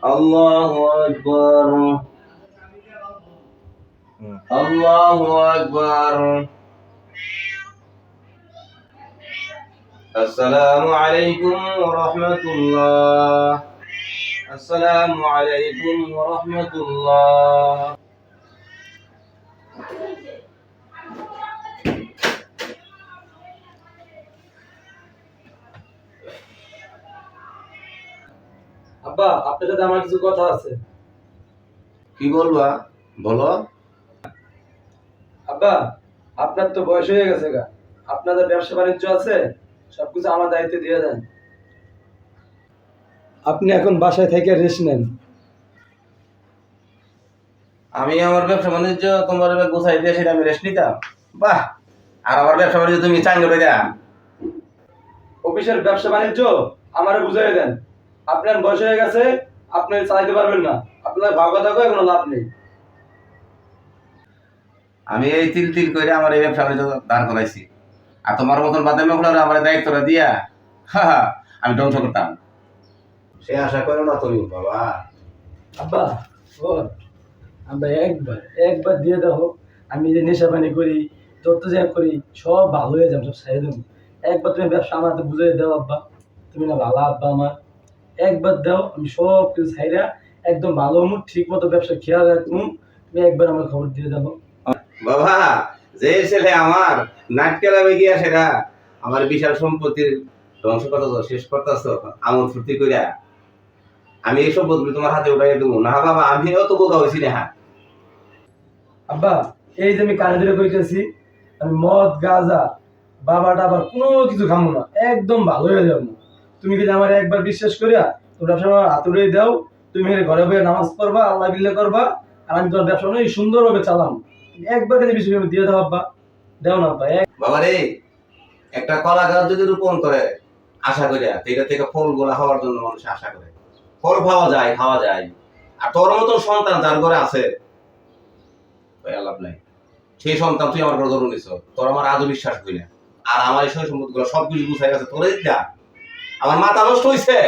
আল্লাহু আকবার, আল্লাহু আকবার। আসসালামু আলাইকুম ওয়া রাহমাতুল্লাহ, আসসালামু আলাইকুম ওয়া রাহমাতুল্লাহ। আব্বা, আপনার সাথে আমার কিছু কথা আছে। কি বলবা বলো। আব্বা, আপনার তো বয়স হয়ে গেছে গা, আপনাদের ব্যবসা বাণিজ্য আছে, সবকিছু আমার দায়িত্বে দিয়ে দেন। আপনি এখন বাসায় থেকে রেস্ট নেন। আমি আমার ব্যবসা বাণিজ্য তোমার গোছাই দিয়ে সেটা আমি রেস্ট নিতাম? বাহ! আর আমার ব্যবসা বাণিজ্য তুমি চাঙ্গে বেদা। অফিসের ব্যবসা বাণিজ্য আমারে বুঝাই দেন। আপনার বয়স হয়ে গেছে, আপনি চালাইতে পারবেন না, আপনার ভাবা থাকো, কোনো লাভ নেই। আমি এই তিল তিল করে আমার এই ব্যবসা বাণিজ্য দাঁড় করাইছি, আর তোমার মতন বাদে মেঘলার আমার দায়িত্বটা দিয়া আমি ধ্বংস করতাম। সে আশা করো না তুমি বাবা। আব্বা, ও আব্বা, একবার একবার দিয়ে দাও। আমি যে নেশা পানি করি, যত যা করি, সব ভালো হয়ে যাবে, সব ছেড়ে দেবো। একবার তুমি ব্যবসা আমার হাতে বুঝাই দাও আব্বা। তুমি না ভালো আব্বা আমার, একবার দাও, আমি সব কিছু ছাইরা একদম ভালো হমু, ঠিক মতো ব্যবসা খেয়াল রাখবো। তুমি একবার আমার খবর দিয়ে দাও। বাবা, যে ছেলে আমার নাট খেলাবে গিয়া সেটা আমার বিশাল সম্পত্তির ধ্বংস করতেছ, শেষ করতেছ আমোদ ফুর্তি কইরা। আমি এই সম্পত্তি তোমার হাতে উঠাই দেবো না বাবা, আমি অত বোকা হয়েছি না। আব্বা, এই যে আমি কানে ধরে কইতেছি, আমি মদ গাঁজা বাবাটা আবার কোনো কিছু খামো না, একদম ভালো হয়ে যাবো। তুমি যদি আমার একবার বিশ্বাস করিয়া তোর ব্যবসা আমার হাতে উড়িয়ে দাও, তুমি এখানে ঘরে বসে নামাজ পড়বা, আল্লাহ বিল্লাহ করবা, আর আমি তোমার ব্যবসা অনেক সুন্দরভাবে চালাম। তুমি একবার খালি বিষয় দিয়ে দাও আব্বা, দাও না আব্বা। বাবা রে, একটা কলা গাছ যদি রোপণ করে আশা করিয়া, এটা থেকে ফল গোলা হওয়ার জন্য মানুষ আশা করে, ফল পাওয়া যায়, খাওয়া যায়। আর তোর মতন সন্তান যার ঘরে আছে, লাভ নাই। সেই সন্তান তুই আমার ঘরে জন্ম নিছ, তোর আমার আজও বিশ্বাস করি না। আর আমার এই সই সম্পদ গুলো সবকিছু গুছাই গেছে তোরে দিতা, আমার মাথা নষ্ট হয়েছে।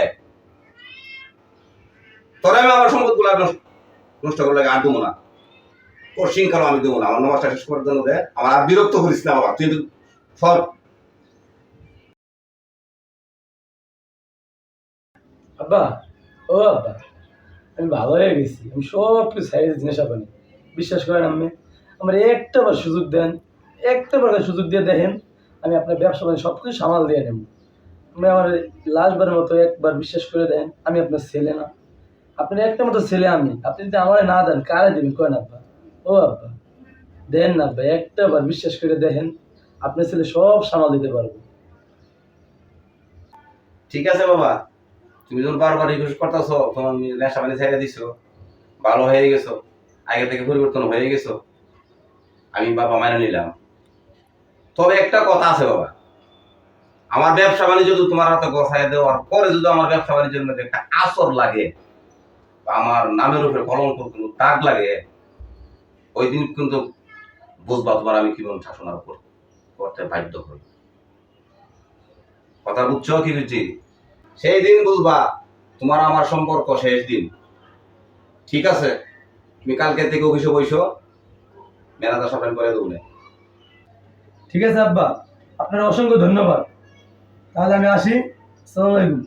তোরে আমি আমার সম্পদ গুলো নষ্ট করলে আর দেবো না, তোর শৃঙ্খলা আমি দেবো না। আমার নামাজটা শেষ করার জন্য দে, আমার আর বিরক্ত করিস না বাবা, তুই সব। আব্বা, ও আব্বা, আমি ভালো হয়ে গেছি, আমি সব কিছু ছেড়ে দিয়েছি নেশা পানি। বিশ্বাস করেন আপনি, আমার একটা বার সুযোগ দেন, একটা বার সুযোগ দিয়ে দেখেন, আমি আপনার ব্যবসা বাণিজ্য সব কিছু সামাল দিয়ে নেব। আপনি আমার লাস্টবারের মতো একবার বিশ্বাস করে দেন, আমি আপনার ছেলে না, আপনার একটা মতো ছেলে আমি। আপনি যদি আমার না দেন, কারে দেবেন কেন আব্বা? ও আব্বা, দেন না আব্বা, একটা বার বিশ্বাস করে দেখেন, আপনার ছেলে সব সামাল দিতে পারবো। ঠিক আছে বাবা, তুমি যখন বারবার রিকোয়েস্ট করতেছো, তখন নেশা পানি ছেড়ে দিছো, ভালো হয়ে গেছো, আগে থেকে পরিবর্তন হয়ে গেছো, আমি বাবা মাইনে নিলাম। তবে একটা কথা আছে বাবা, আমার ব্যবসা বাণিজ্য যদি তোমার হাতে গোছায় দেওয়ার পরে যদি আমার ব্যবসা বাণিজ্যের মধ্যে একটা আসর লাগে, বা আমার নামের উপরে কলঙ্ক কোনো দাগ লাগে, ওই দিন কিন্তু বুঝবা তোমার আমি কিভাবে শাসন করতে বাধ্য করি। কথা বুঝছো কি বুঝছি? সেই দিন বুঝবা তোমার আমার সম্পর্ক শেষ দিন। ঠিক আছে, তুমি কালকে থেকে অফিসে বইসো, ম্যানেজার সবাই করে দেবো না। ঠিক আছে আব্বা, আপনার অসংখ্য ধন্যবাদ। তাহলে আমি আসি। আসসালামু আলাইকুম।